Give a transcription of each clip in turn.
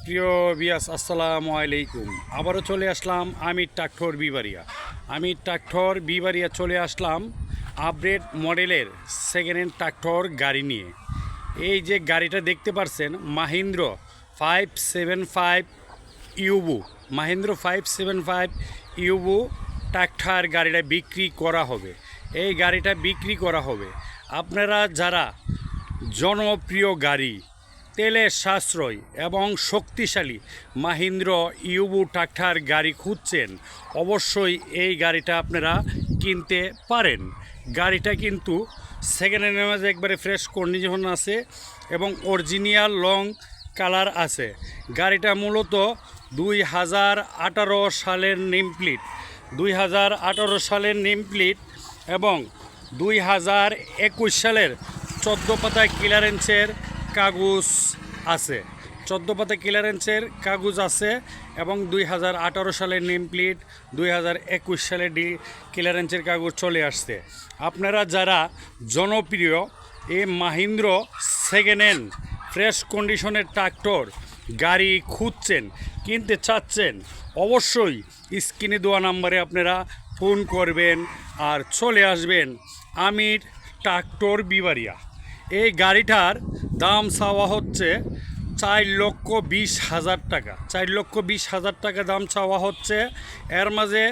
প্রিয় বিয়াস আসসালামু আলাইকুম। আবারও চলে আসলাম আমির ট্রাক্টর বিবারিয়া চলে আসলাম আপগ্রেড মডেলের সেকেন্ড হ্যান্ড ট্রাক্টর গাড়ি নিয়ে। এই যে গাড়িটা দেখতে পাচ্ছেন মাহিন্দ্র 575 ইউবু, মাহিন্দ্র 575 ইউবু ট্রাক্টর গাড়িটা বিক্রি করা হবে। এই গাড়িটা বিক্রি করা হবে আপনারা যারা জনপ্রিয় গাড়ি, তেলের সাশ্রয় এবং শক্তিশালী মাহিন্দ্র ইউবু ট্রাক্টর গাড়ি খুঁজছেন, অবশ্যই এই গাড়িটা আপনারা কিনতে পারেন। গাড়িটা কিন্তু সেকেন্ড হ্যান্ডের মাঝে একবারে ফ্রেশ কন্ডিশন আছে এবং অরিজিনাল লং কালার আছে। গাড়িটা মূলত 2018 সালের নেম প্লেট এবং 2021 সালের 14 পাতা ক্লিয়ারেন্সের কাগজ আছে। 14 পাতা ক্লিয়ারেন্সের কাগজ আছে এবং 2018 সালের নেম প্লেট, 2021 সালের ক্লিয়ারেন্সের কাগজ চলে আসছে। আপনারা যারা জনপ্রিয় এই মাহিন্দ্র সেকেন্ড হ্যান্ড ফ্রেশ কন্ডিশনের ট্রাক্টর গাড়ি খুঁজছেন, কিনতে চাচ্ছেন, অবশ্যই স্ক্রিনে দেওয়া নাম্বারে আপনারা ফোন করবেন আর চলে আসবেন আমির ট্রাক্টর বিবারিয়া। এই গাড়িটার দাম চাওয়া হচ্ছে 4,20,000 টাকা। 4,20,000 টাকা দাম চাওয়া হচ্ছে। এর মাঝে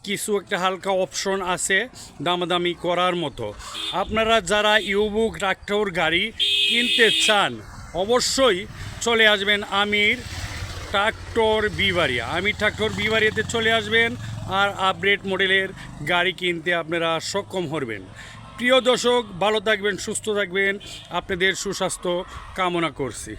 কিছু একটা হালকা অপশন আছে দামাদামি করার মতো। আপনারা যারা ইউবু ট্রাক্টর গাড়ি কিনতে চান, অবশ্যই চলে আসবেন আমির ট্রাক্টর বিবারিয়াতে চলে আসবেন আর আপগ্রেড মডেলের গাড়ি কিনতে আপনারা সক্ষম হবেন। প্রিয় দর্শক, ভালো থাকবেন, সুস্থ থাকবেন, আপনাদের সুস্বাস্থ্য কামনা করছি।